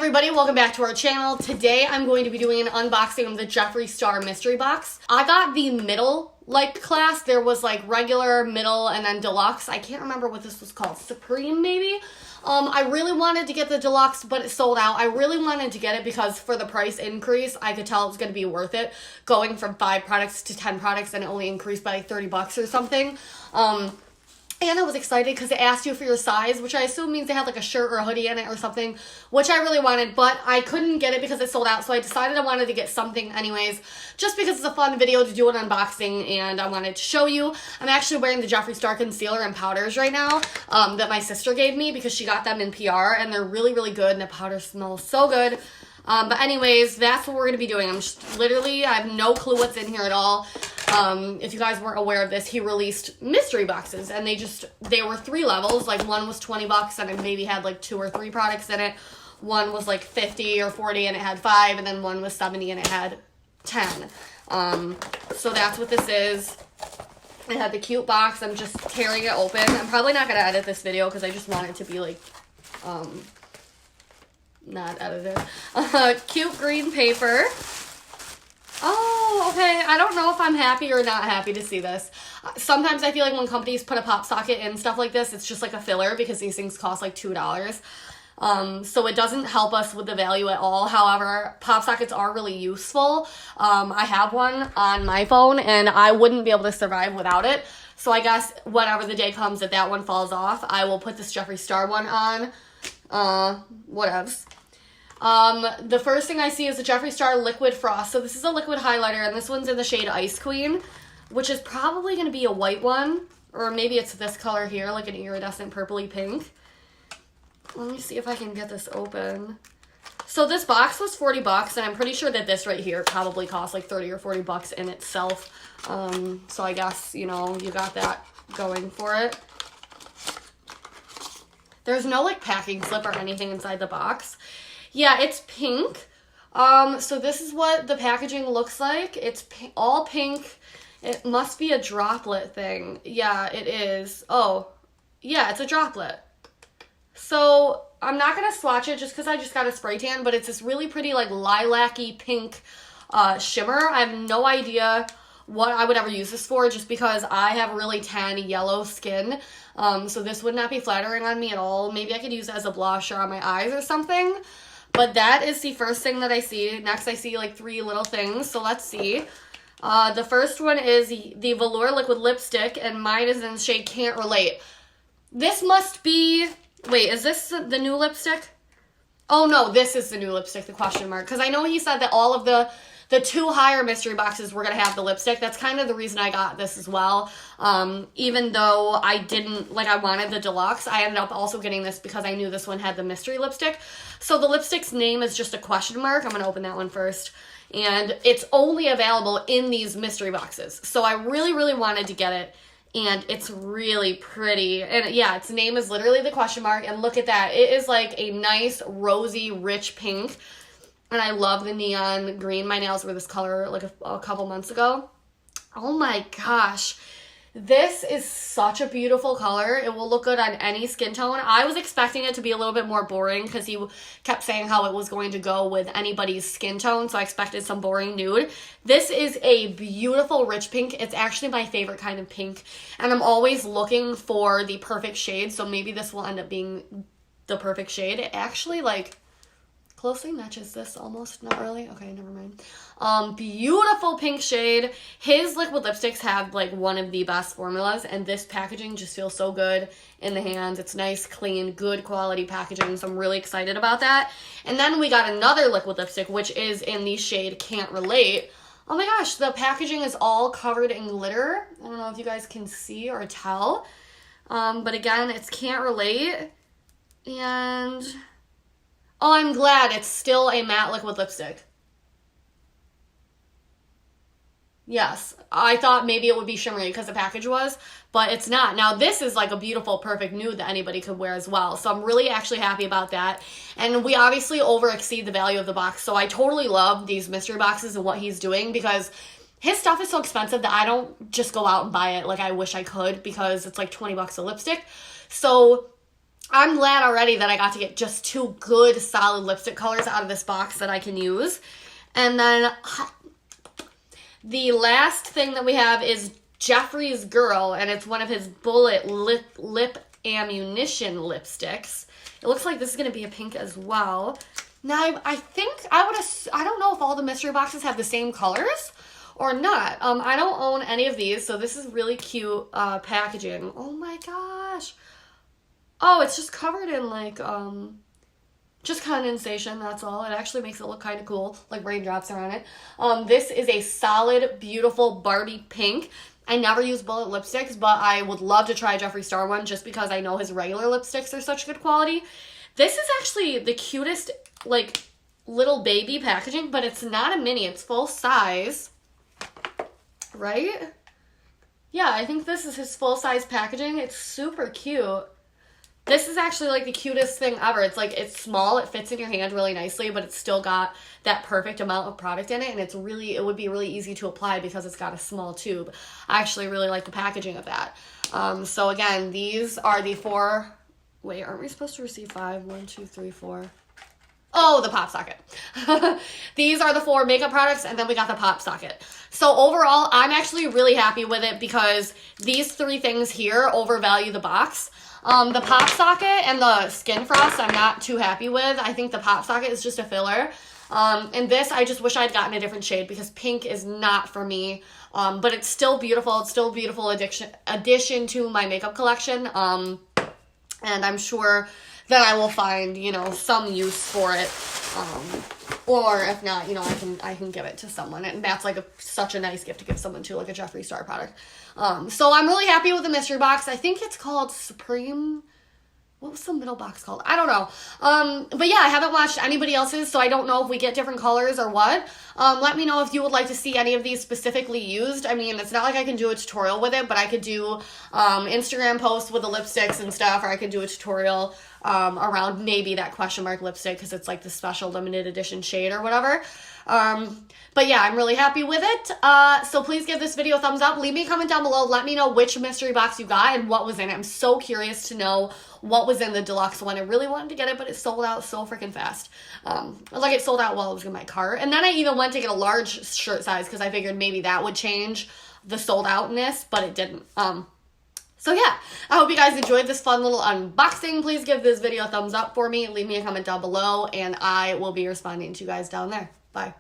everybody, welcome back to our channel. Today I'm going to be doing an unboxing of the Jeffree Star mystery box. I got the middle class. There was like regular, middle, and then deluxe. I can't remember what this was called. Supreme maybe? I really wanted to get the deluxe, but it sold out. I really wanted to get it because for the price increase, I could tell it was going to be worth it. Going from 5 products to 10 products and it only increased by like 30 bucks or something. And I was excited because it asked you for your size, which I assume means they had like a shirt or a hoodie in it or something, which I really wanted, but I couldn't get it because it sold out, so I decided I wanted to get something anyways, just because it's a fun video to do an unboxing, and I wanted to show you. I'm actually wearing the Jeffree Star concealer and powders right now that my sister gave me because she got them in PR, and they're really, really good, and the powder smells so good. But anyways, that's what we're going to be doing. I have no clue what's in here at all. If you guys weren't aware of this, he released mystery boxes, and they were 3 levels. Like, one was 20 bucks, and it maybe had like 2 or 3 products in it. One was like 50 or 40, and it had 5, and then one was 70, and it had 10. So that's what this is. It had the cute box. I'm just tearing it open. I'm probably not going to edit this video because I just want it to be like, not edited. Cute green paper. Oh, okay. I don't know if I'm happy or not happy to see this. Sometimes I feel like when companies put a pop socket in stuff like this, it's just like a filler because these things cost like $2. So it doesn't help us with the value at all. However, pop sockets are really useful. I have one on my phone and I wouldn't be able to survive without it. So I guess whenever the day comes that one falls off, I will put this Jeffree Star one on. Whatevs. The first thing I see is the Jeffree Star Liquid Frost. So this is a liquid highlighter, and this one's in the shade Ice Queen, which is probably going to be a white one, or maybe it's this color here, like an iridescent purpley pink. Let me see if I can get this open. So this box was 40 bucks, and I'm pretty sure that this right here probably cost like 30 or 40 bucks in itself. So I guess, you know, you got that going for it. There's no like packing slip or anything inside the box. Yeah, it's pink. So this is what the packaging looks like. It's all pink. It must be a droplet thing. Yeah, it is. Oh, yeah, it's a droplet. So I'm not going to swatch it just because I just got a spray tan, but it's this really pretty like lilac-y pink shimmer. I have no idea what I would ever use this for just because I have really tan yellow skin. So this would not be flattering on me at all. Maybe I could use it as a blush or on my eyes or something. But that is the first thing that I see. Next, I see like 3 little things. So let's see. The first one is the Velour Liquid Lipstick, and mine is in the shade Can't Relate. This must be... Wait, is this the new lipstick? Oh, no, this is the new lipstick, the question mark. Because I know he said that all of the 2 higher mystery boxes were going to have the lipstick. That's kind of the reason I got this as well. Even though I didn't, like I wanted the deluxe, I ended up also getting this because I knew this one had the mystery lipstick. So the lipstick's name is just a question mark. I'm going to open that one first. And it's only available in these mystery boxes. So I really, really wanted to get it. And it's really pretty. And yeah, its name is literally the question mark. And look at that. It is like a nice, rosy, rich pink. And I love the neon green. My nails were this color like a couple months ago. Oh my gosh. This is such a beautiful color. It will look good on any skin tone. I was expecting it to be a little bit more boring because he kept saying how it was going to go with anybody's skin tone. So I expected some boring nude. This is a beautiful rich pink. It's actually my favorite kind of pink. And I'm always looking for the perfect shade. So maybe this will end up being the perfect shade. It actually like... closely matches this almost. Not really. Okay, never mind. Beautiful pink shade. His liquid lipsticks have like one of the best formulas, and this packaging just feels so good in the hands. It's nice, clean, good quality packaging, so I'm really excited about that. And then we got another liquid lipstick, which is in the shade Can't Relate. Oh my gosh, the packaging is all covered in glitter. I don't know if you guys can see or tell. But again, it's Can't Relate. And... oh, I'm glad it's still a matte liquid lipstick. Yes, I thought maybe it would be shimmery because the package was, but it's not. Now, this is like a beautiful, perfect nude that anybody could wear as well. So I'm really actually happy about that. And we obviously over-exceed the value of the box. So I totally love these mystery boxes and what he's doing because his stuff is so expensive that I don't just go out and buy it like I wish I could because it's like 20 bucks a lipstick. So I'm glad already that I got to get just 2 good solid lipstick colors out of this box that I can use. And then the last thing that we have is Jeffree's Girl, and it's one of his bullet lip ammunition lipsticks. It looks like this is going to be a pink as well. Now, I think I don't know if all the mystery boxes have the same colors or not. I don't own any of these, so this is really cute packaging. Oh my gosh. Oh, it's just covered in like, just condensation, that's all. It actually makes it look kind of cool, like raindrops are on it. This is a solid, beautiful Barbie pink. I never use bullet lipsticks, but I would love to try Jeffree Star one just because I know his regular lipsticks are such good quality. This is actually the cutest, like, little baby packaging, but it's not a mini. It's full size, right? Yeah, I think this is his full size packaging. It's super cute. This is actually like the cutest thing ever. It's like, it's small, it fits in your hand really nicely, but it's still got that perfect amount of product in it, and it would be really easy to apply because it's got a small tube. I actually really like the packaging of that. So again, these are the 4, wait, aren't we supposed to receive 5? 1, 2, 3, 4. Oh, the pop socket. These are the 4 makeup products, and then we got the pop socket. So overall, I'm actually really happy with it because these 3 things here overvalue the box. The pop socket and the skin frost I'm not too happy with. I think the pop socket is just a filler. And this, I just wish I'd gotten a different shade because pink is not for me. But it's still beautiful. It's still a beautiful addition to my makeup collection. And I'm sure that I will find, you know, some use for it. Or if not, you know, I can give it to someone. And that's like such a nice gift to give someone too, like a Jeffree Star product. So I'm really happy with the mystery box. I think it's called Supreme. What was the middle box called? I don't know. But yeah, I haven't watched anybody else's, so I don't know if we get different colors or what. Let me know if you would like to see any of these specifically used. I mean, it's not like I can do a tutorial with it, but I could do Instagram posts with the lipsticks and stuff, or I could do a tutorial around maybe that question mark lipstick because it's like the special limited edition shade or whatever. But yeah, I'm really happy with it. So please give this video a thumbs up. Leave me a comment down below. Let me know which mystery box you got and what was in it. I'm so curious to know what was in the deluxe one. I really wanted to get it, but it sold out so freaking fast. Like it sold out while it was in my cart. And then I even went to get a large shirt size because I figured maybe that would change the sold outness, but it didn't. So yeah, I hope you guys enjoyed this fun little unboxing. Please give this video a thumbs up for me. Leave me a comment down below, and I will be responding to you guys down there. Bye.